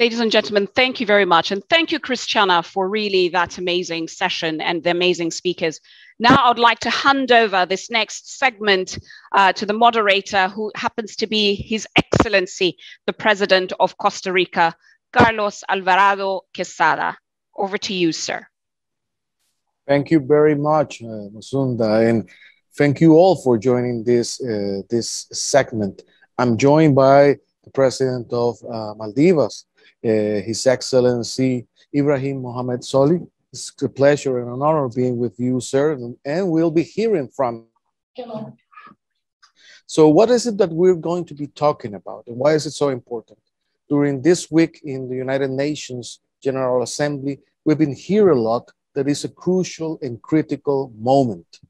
Ladies and gentlemen, thank you very much. And thank you, Christiana, for really that amazing session and the amazing speakers. Now I'd like to hand over this next segment to the moderator, who happens to be His Excellency, the President of Costa Rica, Carlos Alvarado Quesada. Over to you, sir. Thank you very much, Musunda, and thank you all for joining this, this segment. I'm joined by the President of Maldives, His Excellency Ibrahim Mohamed Solih. It's a pleasure and an honor being with you, sir, and we'll be hearing from you. So what is it that we're going to be talking about, and why is it so important? During this week in the United Nations General Assembly, we've been hearing a lot that is a crucial and critical moment.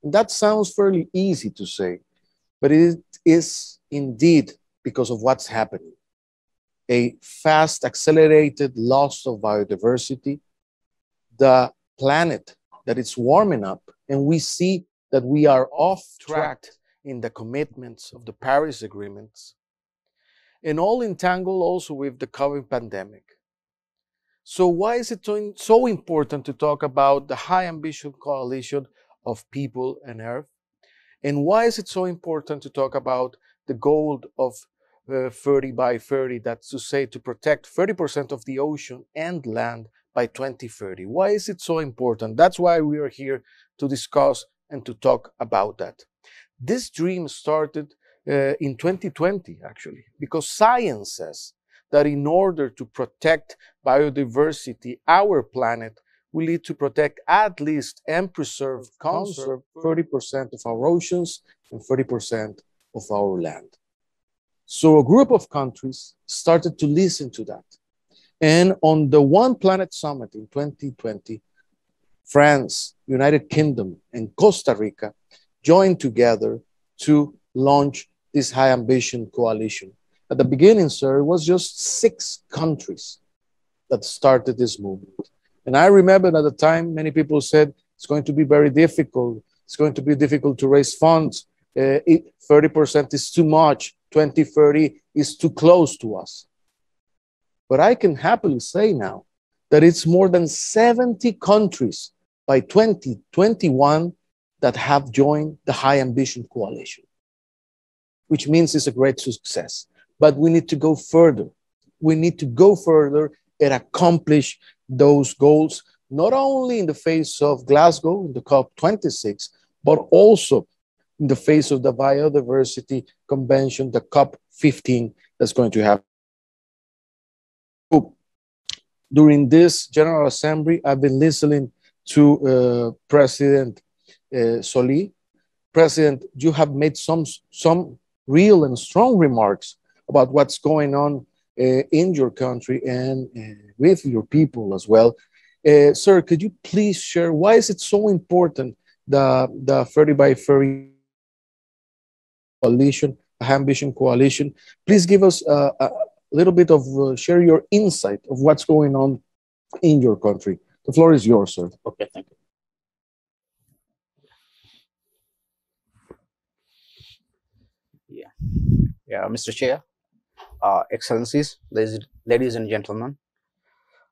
And that sounds fairly easy to say, but it is indeed because of what's happening. A fast, accelerated loss of biodiversity, the planet that it's warming up, and we see that we are off track in the commitments of the Paris agreements, and all entangled also with the COVID pandemic. So why is it so important to talk about the high ambition coalition of people and earth? And why is it so important to talk about the goal of 30 by 30, that's to say to protect 30% of the ocean and land by 2030? Why is it so important? That's why we are here to discuss and to talk about that. This dream started in 2020, actually, because science says that in order to protect biodiversity, our planet, we need to protect at least and conserve 30% of our oceans and 30% of our land. So a group of countries started to listen to that. And on the One Planet Summit in 2020, France, United Kingdom, and Costa Rica joined together to launch this high ambition coalition. At the beginning, sir, it was just 6 countries that started this movement. And I remember at the time, many people said, it's going to be very difficult. It's going to be difficult to raise funds. 30% is too much. 2030 is too close to us. But I can happily say now that it's more than 70 countries by 2021 that have joined the High Ambition Coalition, which means it's a great success. But we need to go further. We need to go further and accomplish those goals, not only in the face of Glasgow, in the COP26, but also in the face of the Biodiversity Convention, the COP15 that's going to happen. During this General Assembly, I've been listening to President Solih. President, you have made some real and strong remarks about what's going on in your country and with your people as well. Sir, could you please share why is it so important, the 30 by 30 coalition, ambition coalition? Please give us a little bit of, share your insight of what's going on in your country. The floor is yours, sir. Okay, thank you. Yeah, Mr. Chair, Excellencies, ladies and gentlemen,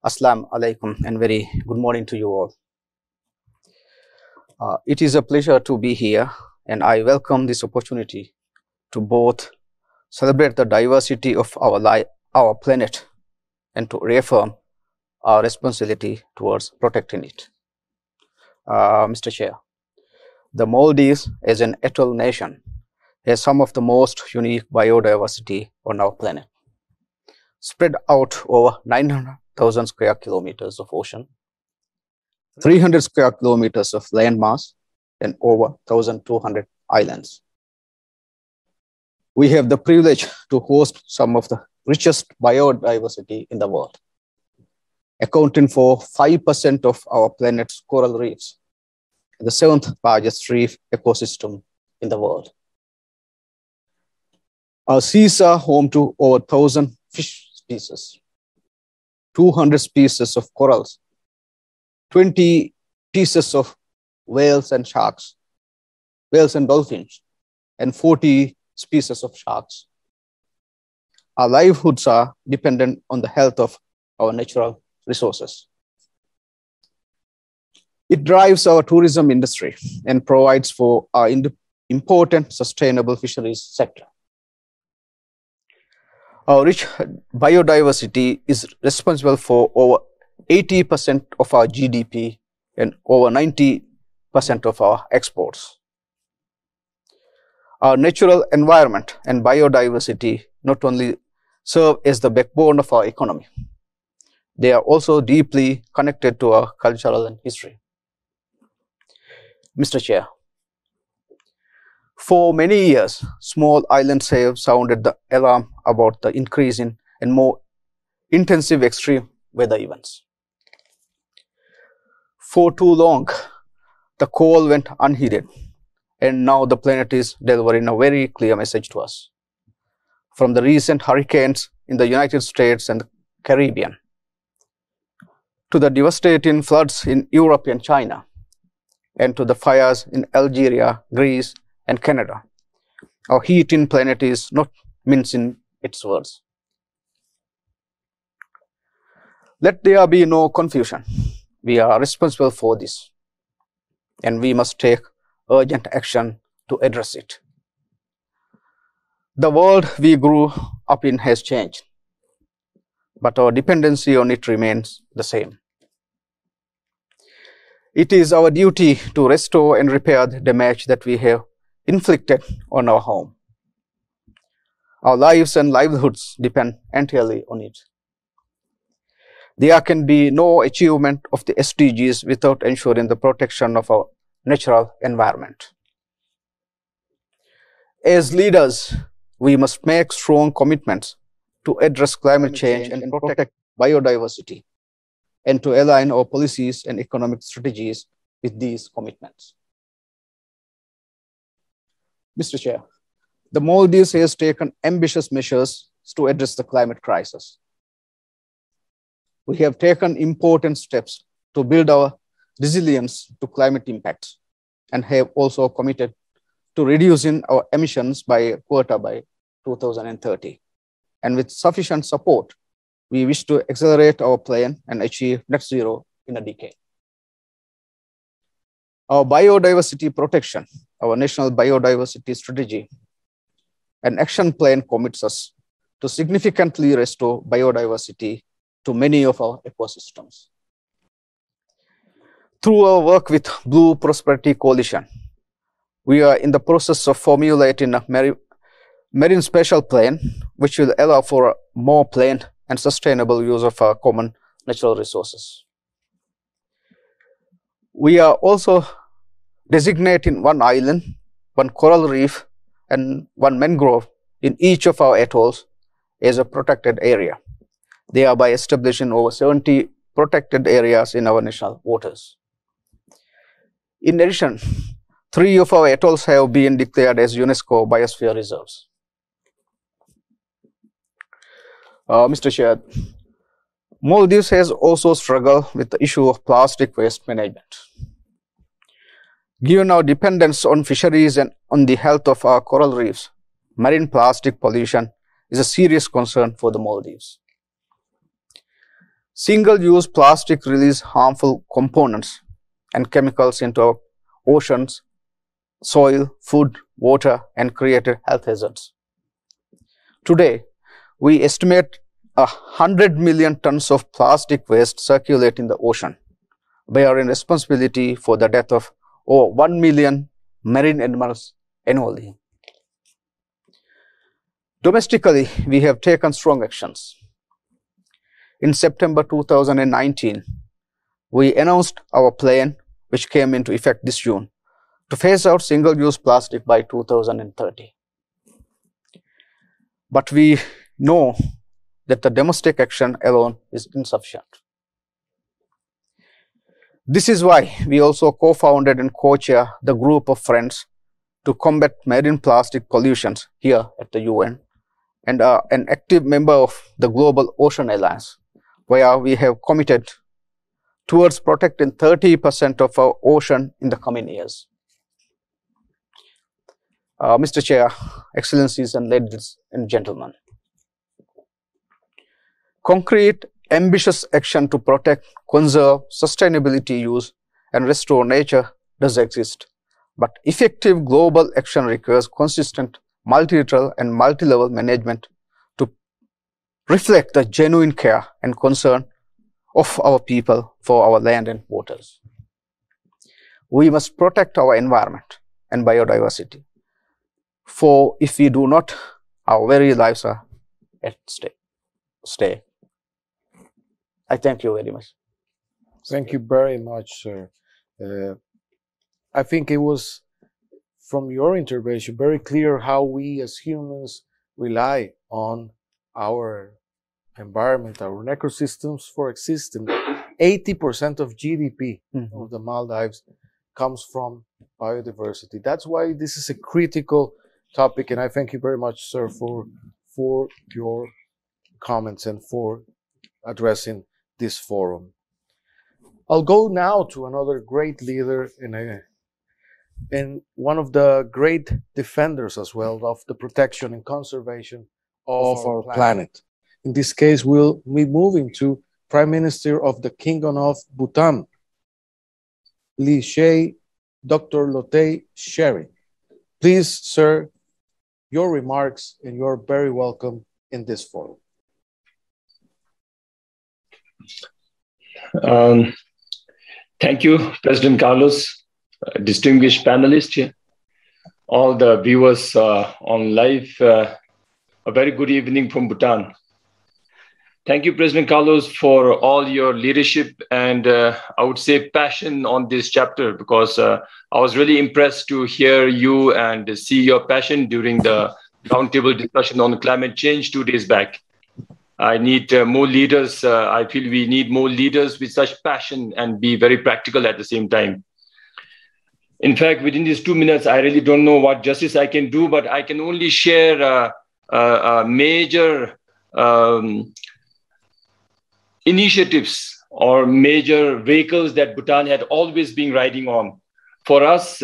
Assalamu alaikum and very good morning to you all. It is a pleasure to be here, and I welcome this opportunity to both celebrate the diversity of our planet and to reaffirm our responsibility towards protecting it. Mr. Chair, the Maldives as an atoll nation has some of the most unique biodiversity on our planet, spread out over 900,000 square kilometers of ocean, 300 square kilometers of landmass, and over 1,200 islands. We have the privilege to host some of the richest biodiversity in the world, accounting for 5% of our planet's coral reefs, the 7th largest reef ecosystem in the world. Our seas are home to over 1,000 fish species, 200 species of corals, 20 species of whales and sharks, whales and dolphins, and 40 species of sharks. Our livelihoods are dependent on the health of our natural resources. It drives our tourism industry and provides for our important sustainable fisheries sector. Our rich biodiversity is responsible for over 80% of our GDP and over 90% of our exports. Our natural environment and biodiversity not only serve as the backbone of our economy, they are also deeply connected to our cultural and history. Mr. Chair, for many years, small islands have sounded the alarm about the increase in and more intensive extreme weather events. For too long, the call went unheeded, and now the planet is delivering a very clear message to us. From the recent hurricanes in the United States and the Caribbean, to the devastating floods in Europe and China, and to the fires in Algeria, Greece, and Canada, our heating planet is not mincing its words. Let there be no confusion. We are responsible for this, and we must take urgent action to address it. The world we grew up in has changed, but our dependency on it remains the same. It is our duty to restore and repair the damage that we have inflicted on our home. Our lives and livelihoods depend entirely on it. There can be no achievement of the SDGs without ensuring the protection of our natural environment. As leaders, we must make strong commitments to address climate change and protect biodiversity, and to align our policies and economic strategies with these commitments. Mr. Chair, the Maldives has taken ambitious measures to address the climate crisis. We have taken important steps to build our resilience to climate impacts and have also committed to reducing our emissions by a quarter by 2030. And with sufficient support, we wish to accelerate our plan and achieve net zero in a decade. Our biodiversity protection, our national biodiversity strategy, and action plan commits us to significantly restore biodiversity to many of our ecosystems. Through our work with Blue Prosperity Coalition, we are in the process of formulating a marine special plan, which will allow for a more planned and sustainable use of our common natural resources. We are also designating one island, one coral reef, and one mangrove in each of our atolls as a protected area, thereby establishing over 70 protected areas in our national waters. In addition, 3 of our atolls have been declared as UNESCO Biosphere Reserves. Mr. Chair, Maldives has also struggled with the issue of plastic waste management. Given our dependence on fisheries and on the health of our coral reefs, marine plastic pollution is a serious concern for the Maldives. Single-use plastic release harmful components and chemicals into our oceans, soil, food, water, and create health hazards. Today, we estimate 100 million tons of plastic waste circulate in the ocean, bearing responsibility for the death of over 1 million marine animals annually. Domestically, we have taken strong actions. In September 2019, we announced our plan, which came into effect this June, to phase out single-use plastic by 2030. But we know that the domestic action alone is insufficient. This is why we also co-founded and co-chair the group of friends to combat marine plastic pollutions here at the UN, and are an active member of the Global Ocean Alliance, where we have committed towards protecting 30% of our ocean in the coming years. Mr. Chair, Excellencies and ladies and gentlemen, concrete, ambitious action to protect, conserve, sustainability use, and restore nature does exist. But effective global action requires consistent, multilateral, and multi-level management to reflect the genuine care and concern of our people for our land and waters. We must protect our environment and biodiversity, for if we do not, our very lives are at stake. I thank you very much. Thank you very much, sir. I think it was, from your intervention, very clear how we as humans rely on our environment, our ecosystems for existence. 80% of GDP of the Maldives comes from biodiversity. That's why this is a critical topic, and I thank you very much, sir, for your comments and for addressing this forum. I'll go now to another great leader and one of the great defenders as well of the protection and conservation of our planet. In this case, we'll be moving to Prime Minister of the Kingdom of Bhutan, Dr. Lotay Tshering. Please, sir, your remarks, and you're very welcome in this forum. Thank you, President Carlos, distinguished panelists here, all the viewers on live. A very good evening from Bhutan. Thank you, President Carlos, for all your leadership and I would say passion on this chapter, because I was really impressed to hear you and see your passion during the roundtable discussion on climate change 2 days back. I need more leaders. I feel we need more leaders with such passion and be very practical at the same time. In fact, within these 2 minutes, I really don't know what justice I can do, but I can only share major initiatives or major vehicles that Bhutan had always been riding on. For us,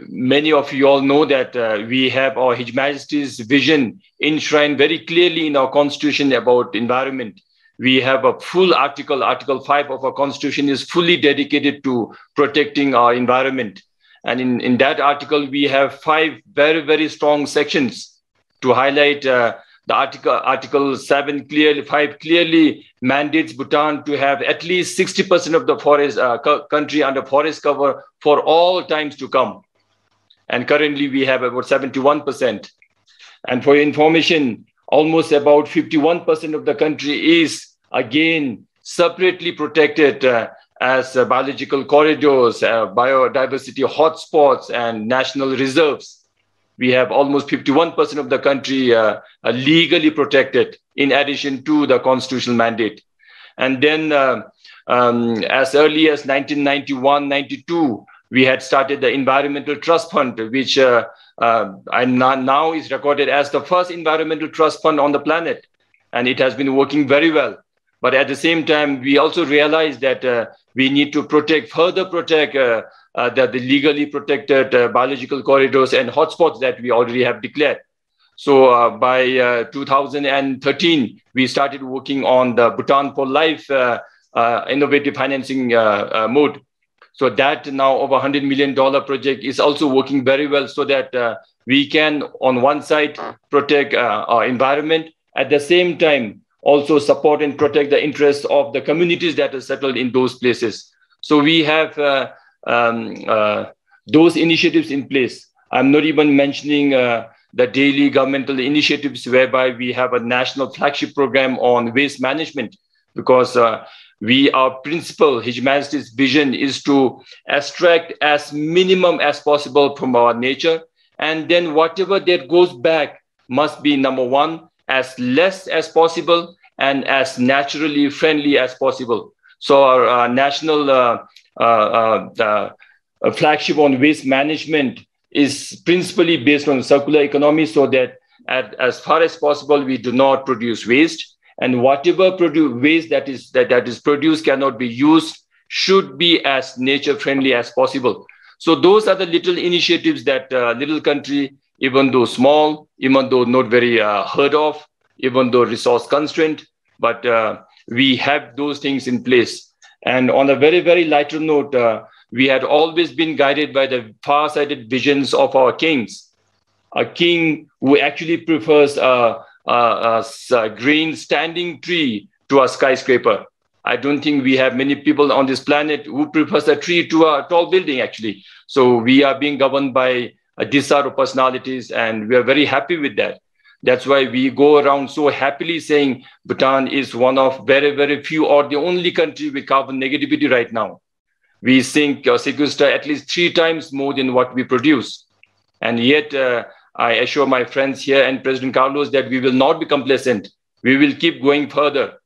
many of you all know that we have our His Majesty's vision enshrined very clearly in our constitution about environment. We have a full article 5 of our constitution is fully dedicated to protecting our environment. And in that article, we have 5 very, very strong sections to highlight. The article 5 clearly mandates Bhutan to have at least 60% of the forest country under forest cover for all times to come. And currently we have about 71%. And for your information, almost about 51% of the country is again separately protected as biological corridors, biodiversity hotspots, and national reserves. We have almost 51% of the country legally protected, in addition to the constitutional mandate. And then as early as 1991-92, we had started the Environmental Trust Fund, which now is recorded as the first environmental trust fund on the planet. And it has been working very well. But at the same time, we also realized that we need to further protect the legally protected biological corridors and hotspots that we already have declared. So by 2013, we started working on the Bhutan for Life innovative financing mode. So that now over $100 million project is also working very well, so that we can, on one side, protect our environment, at the same time, also support and protect the interests of the communities that are settled in those places. So we have those initiatives in place. I'm not even mentioning the daily governmental initiatives whereby we have a national flagship program on waste management, because our principal, His Majesty's vision is to extract as minimum as possible from our nature. And then whatever that goes back must be, number one, as less as possible and as naturally friendly as possible. So our national flagship on waste management is principally based on circular economy, so that as far as possible, we do not produce waste. And whatever waste that is produced cannot be used, should be as nature friendly as possible. So those are the little initiatives that little country, even though small, even though not very heard of, even though resource constraint, but we have those things in place. And on a very, very lighter note, we had always been guided by the far-sighted visions of our kings. A king who actually prefers a green standing tree to a skyscraper. I don't think we have many people on this planet who prefers a tree to a tall building, actually. So we are being governed by these sort of personalities, and we are very happy with that. That's why we go around so happily saying Bhutan is one of very, very few or the only country with carbon negativity right now. We sink or sequester at least 3 times more than what we produce. And yet, I assure my friends here and President Carlos that we will not be complacent. We will keep going further.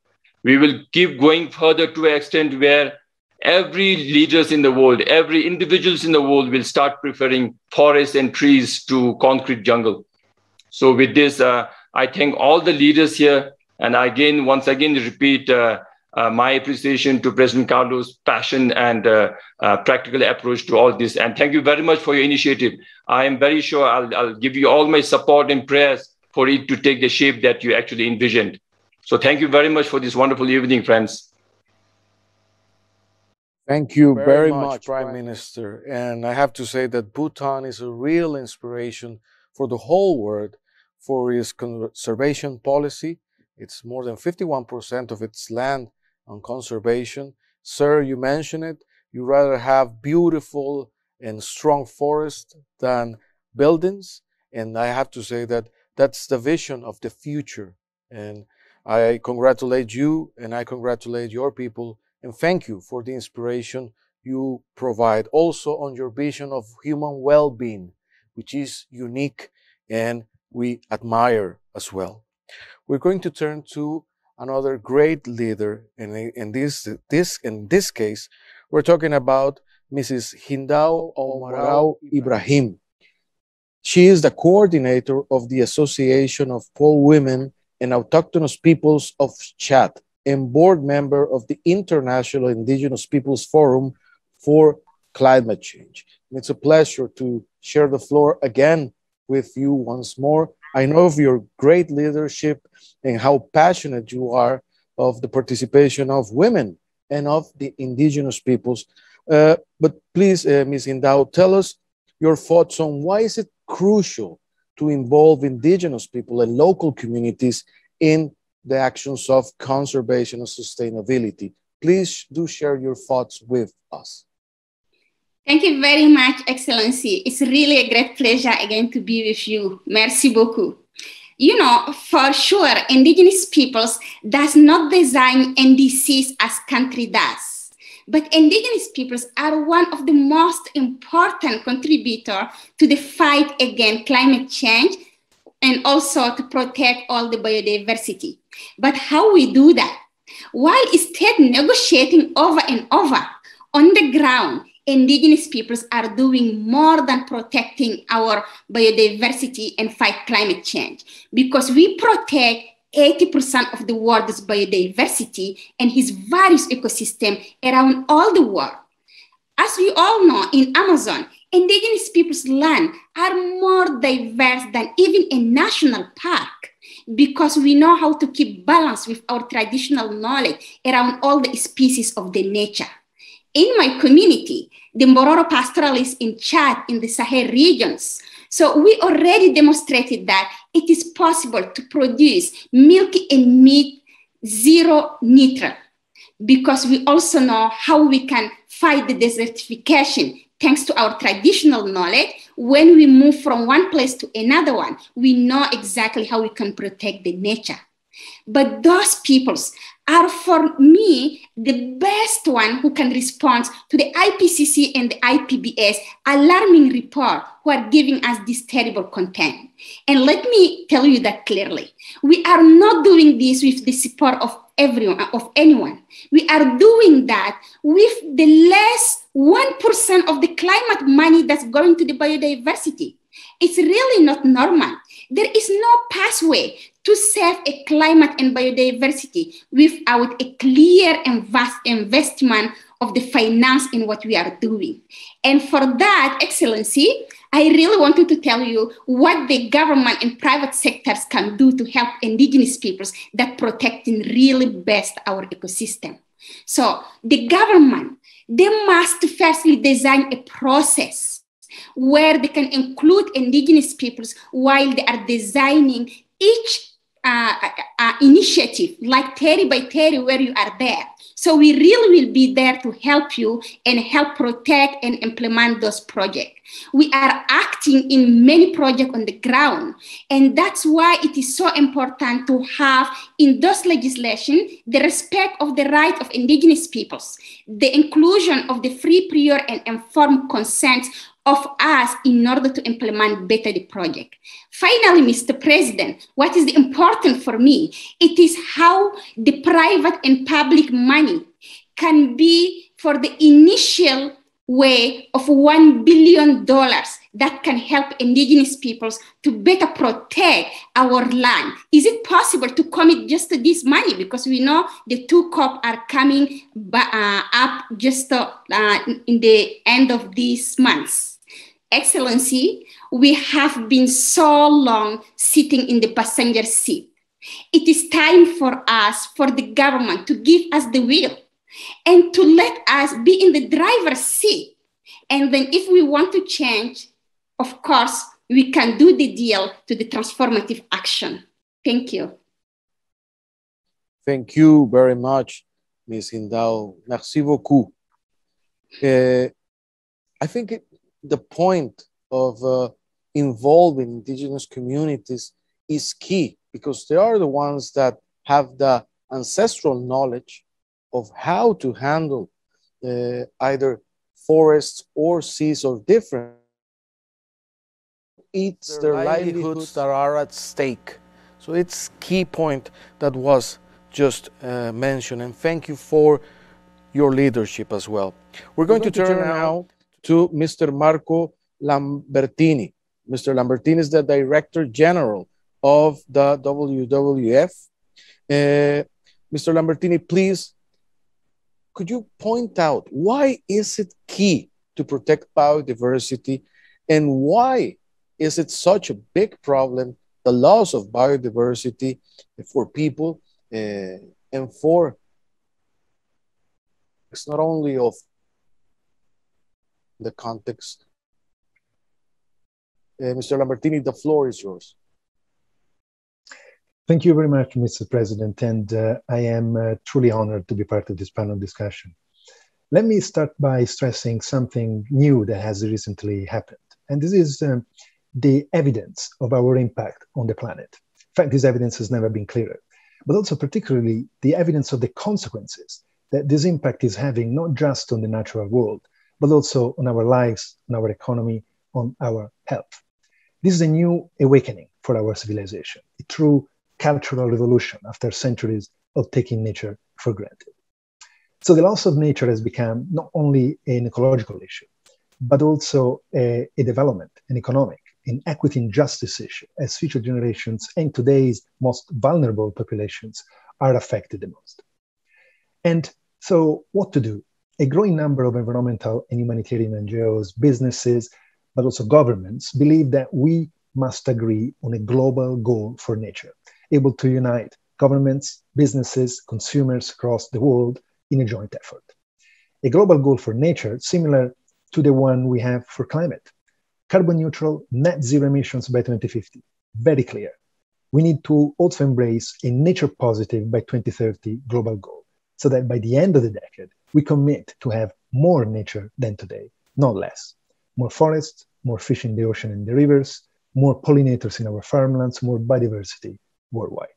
We will keep going further to an extent where every leaders in the world, every individuals in the world will start preferring forests and trees to concrete jungle. So with this, I thank all the leaders here. And again, once again, repeat my appreciation to President Carlos' passion and practical approach to all this. And thank you very much for your initiative. I am very sure I'll give you all my support and prayers for it to take the shape that you actually envisioned. So thank you very much for this wonderful evening, friends. Thank you very much, Prime Minister. And I have to say that Bhutan is a real inspiration for the whole world for its conservation policy. It's more than 51% of its land on conservation. Sir, you mentioned it. You rather have beautiful and strong forests than buildings. And I have to say that that's the vision of the future. And I congratulate you and I congratulate your people and thank you for the inspiration you provide also on your vision of human well-being, which is unique and we admire as well. We're going to turn to another great leader. In this case, we're talking about Mrs. Hindou Oumarou Ibrahim. She is the coordinator of the Association of Pole Women and Autochthonous Peoples of Chad and board member of the International Indigenous Peoples Forum for Climate Change. And it's a pleasure to share the floor again with you once more. I know of your great leadership and how passionate you are of the participation of women and of the indigenous peoples. But please, Ms. Hindou, tell us your thoughts on why is it crucial to involve indigenous people and local communities in the actions of conservation and sustainability. Please do share your thoughts with us. Thank you very much, Excellency. It's really a great pleasure again to be with you. Merci beaucoup. You know, for sure, indigenous peoples does not design NDCs as country does. But indigenous peoples are one of the most important contributors to the fight against climate change and also to protect all the biodiversity. But how we do that? While instead negotiating over and over, on the ground, indigenous peoples are doing more than protecting our biodiversity and fight climate change, because we protect 80% of the world's biodiversity and its various ecosystems around all the world. As we all know, in Amazon, indigenous people's land are more diverse than even a national park, because we know how to keep balance with our traditional knowledge around all the species of the nature. In my community, the Mbororo pastoralists in Chad in the Sahel regions, so we already demonstrated that it is possible to produce milk and meat zero nitrate, because we also know how we can fight the desertification thanks to our traditional knowledge. When we move from one place to another one, we know exactly how we can protect the nature. But those peoples are, for me, the best one who can respond to the IPCC and the IPBS alarming report who are giving us this terrible content. And let me tell you that clearly. We are not doing this with the support of everyone, of anyone. We are doing that with the less 1% of the climate money that's going to the biodiversity. It's really not normal. There is no pathway to save a climate and biodiversity without a clear and vast investment of the finance in what we are doing. And for that, Excellency, I really wanted to tell you what the government and private sectors can do to help indigenous peoples that protecting really best our ecosystem. So the government, they must firstly design a process where they can include indigenous peoples while they are designing each initiative, like 30 by 30, where you are there. So we really will be there to help you and help protect and implement those projects. We are acting in many projects on the ground. And that's why it is so important to have in those legislation, the respect of the right of indigenous peoples, the inclusion of the free, prior, and informed consent of us in order to implement better the project. Finally, Mr. President, what is important for me, it is how the private and public money can be for the initial way of $1 billion that can help indigenous peoples to better protect our land. Is it possible to commit just to this money? Because we know the 2 COP are coming up just in the end of these months. Excellency, we have been so long sitting in the passenger seat. It is time for us, for the government to give us the wheel and to let us be in the driver's seat. And then if we want to change, of course, we can do the deal to the transformative action. Thank you. Thank you very much, Ms. Hindou. Merci beaucoup. I think the point of involving indigenous communities is key because they are the ones that have the ancestral knowledge of how to handle either forests or seas or different. It's their livelihoods that are at stake. So it's key point that was just mentioned, and thank you for your leadership as well. We're going to turn now to Mr. Marco Lambertini. Mr. Lambertini is the Director General of the WWF. Mr. Lambertini, please, could you point out why is it key to protect biodiversity and why is it such a big problem, the loss of biodiversity for people and for, it's not only of the context. Mr. Lambertini, the floor is yours. Thank you very much, Mr. President, and I am truly honored to be part of this panel discussion. Let me start by stressing something new that has recently happened, and this is the evidence of our impact on the planet. In fact, this evidence has never been clearer, but also particularly the evidence of the consequences that this impact is having not just on the natural world, but also on our lives, on our economy, on our health. This is a new awakening for our civilization, a true cultural revolution after centuries of taking nature for granted. So the loss of nature has become not only an ecological issue, but also a development, an economic, an equity and justice issue, as future generations and today's most vulnerable populations are affected the most. And so what to do? A growing number of environmental and humanitarian NGOs, businesses, but also governments believe that we must agree on a global goal for nature, able to unite governments, businesses, consumers across the world in a joint effort. A global goal for nature similar to the one we have for climate. Carbon neutral, net zero emissions by 2050, very clear. We need to also embrace a nature positive by 2030 global goal, so that by the end of the decade, we commit to have more nature than today, not less. More forests, more fish in the ocean and the rivers, more pollinators in our farmlands, more biodiversity worldwide.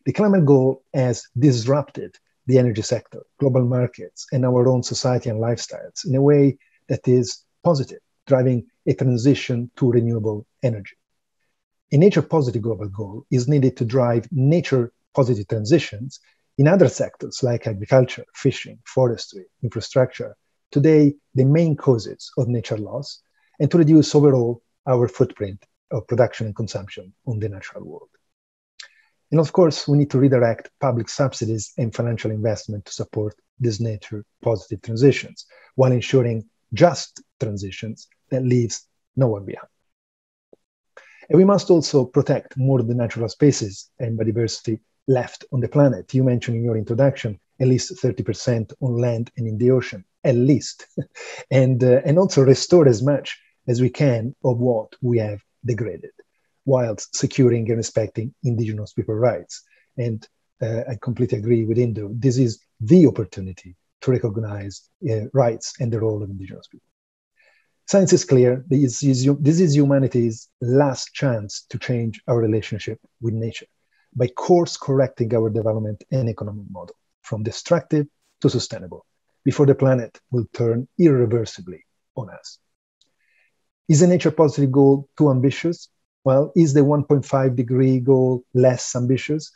The climate goal has disrupted the energy sector, global markets, and our own society and lifestyles in a way that is positive, driving a transition to renewable energy. A nature-positive global goal is needed to drive nature-positive transitions in other sectors like agriculture, fishing, forestry, infrastructure, today the main causes of nature loss, and to reduce overall our footprint of production and consumption on the natural world. And of course, we need to redirect public subsidies and financial investment to support these nature positive transitions while ensuring just transitions that leaves no one behind. And we must also protect more of the natural spaces and biodiversity left on the planet. You mentioned in your introduction, at least 30% on land and in the ocean, at least. and also restore as much as we can of what we have degraded, whilst securing and respecting indigenous people rights. And I completely agree with Hindou. This is the opportunity to recognize rights and the role of indigenous people. Science is clear. This is humanity's last chance to change our relationship with nature by course correcting our development and economic model from destructive to sustainable before the planet will turn irreversibly on us. Is a nature positive goal too ambitious? Well, is the 1.5 degree goal less ambitious?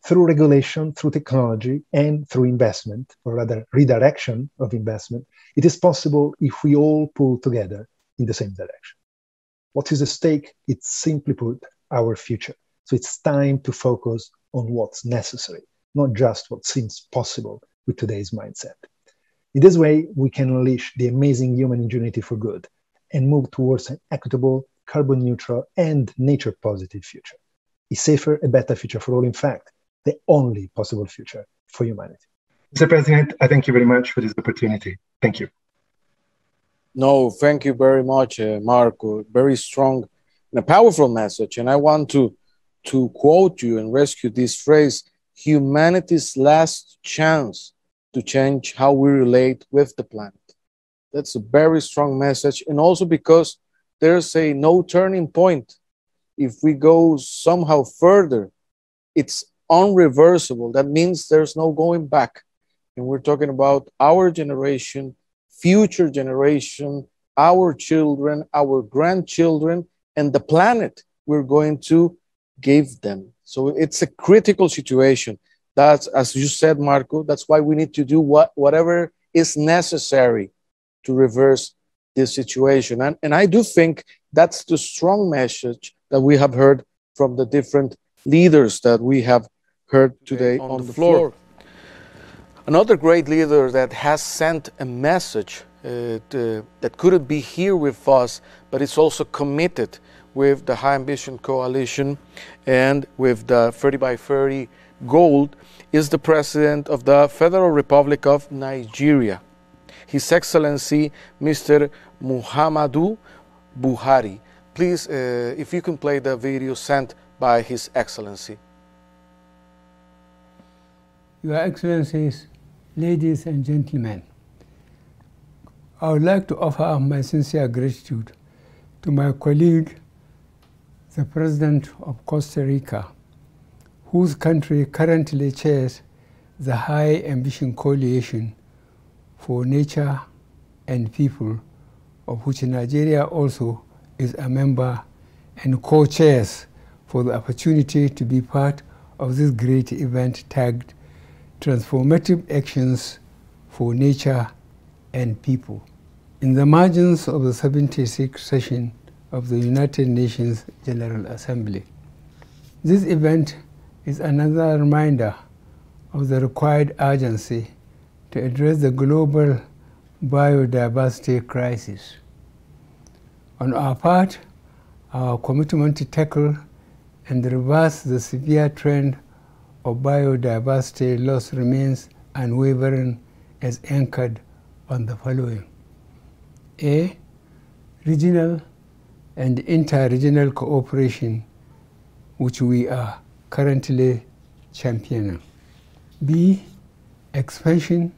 Through regulation, through technology, and through investment, or rather redirection of investment, it is possible if we all pull together in the same direction. What is at stake? It's simply put, our future. So it's time to focus on what's necessary, not just what seems possible with today's mindset. In this way, we can unleash the amazing human ingenuity for good and move towards an equitable, carbon neutral, and nature positive future. A safer, a better future for all, in fact, the only possible future for humanity. Mr. President, I thank you very much for this opportunity. Thank you. No, thank you very much, Marco. Very strong and a powerful message. And I want to quote you and rescue this phrase, humanity's last chance to change how we relate with the planet. That's a very strong message. And also because there's a no turning point. If we go somehow further, it's unreversible. That means there's no going back. And we're talking about our generation, future generation, our children, our grandchildren, and the planet we're going to give them. So it's a critical situation. That's, as you said, Marco, that's why we need to do whatever is necessary to reverse this situation. And I do think that's the strong message that we have heard from the different leaders that we have heard today on the floor. Another great leader that has sent a message that couldn't be here with us, but it's also committed with the High Ambition Coalition and with the 30 by 30 goal is the President of the Federal Republic of Nigeria, His Excellency Mr. Muhammadu Buhari. Please, if you can play the video sent by His Excellency. Your Excellencies, ladies and gentlemen, I would like to offer my sincere gratitude to my colleague, the President of Costa Rica, whose country currently chairs the High Ambition Coalition for Nature and People, of which Nigeria also is a member and co-chairs, for the opportunity to be part of this great event tagged Transformative Actions for Nature and People. In the margins of the 76th session of the United Nations General Assembly. This event is another reminder of the required urgency to address the global biodiversity crisis. On our part, our commitment to tackle and reverse the severe trend of biodiversity loss remains unwavering, as anchored on the following. A, regional and inter-regional cooperation, which we are currently championing. B, expansion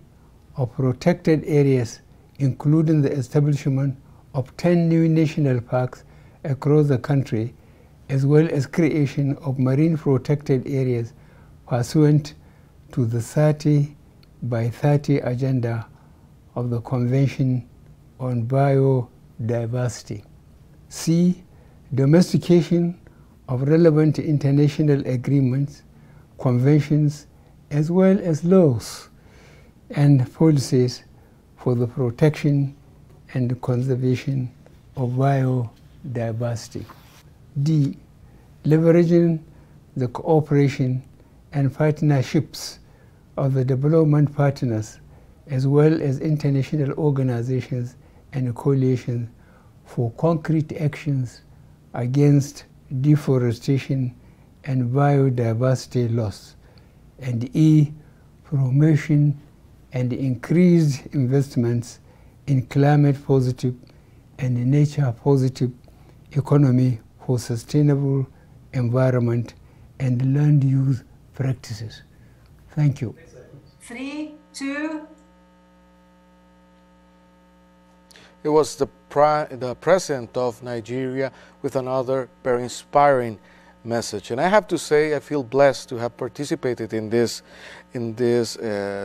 of protected areas, including the establishment of 10 new national parks across the country, as well as creation of marine protected areas pursuant to the 30 by 30 agenda of the Convention on Biodiversity. C, domestication of relevant international agreements, conventions, as well as laws and policies for the protection and conservation of biodiversity. D, leveraging the cooperation and partnerships of the development partners, as well as international organizations and coalitions for concrete actions against deforestation and biodiversity loss, and E, promotion and increased investments in climate positive and nature positive economy for sustainable environment and land use practices. Thank you. 3, 2. It was the president of Nigeria with another very inspiring message. And I have to say, I feel blessed to have participated in this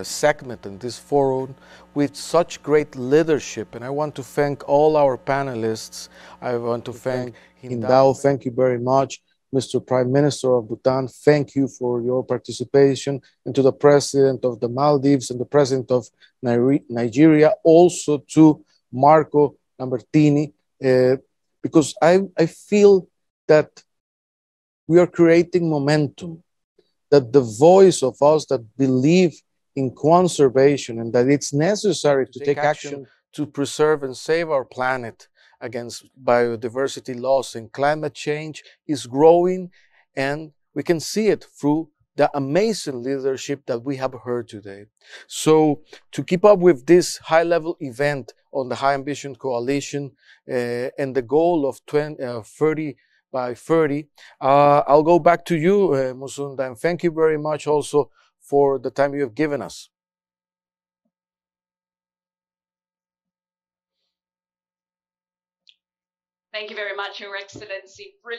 segment, in this forum, with such great leadership. And I want to thank all our panelists. I want to thank Hindou. Thank you very much. Mr. Prime Minister of Bhutan, thank you for your participation. And to the President of the Maldives and the President of Nigeria, also to Marco Lambertini, because I feel that we are creating momentum, that the voice of us that believe in conservation and that it's necessary to take action to preserve and save our planet against biodiversity loss and climate change is growing, and we can see it through the amazing leadership that we have heard today. So to keep up with this high-level event on the High Ambition Coalition and the goal of 30 by 30, I'll go back to you, Musunda, and thank you very much also for the time you have given us. Thank you very much, Your Excellency.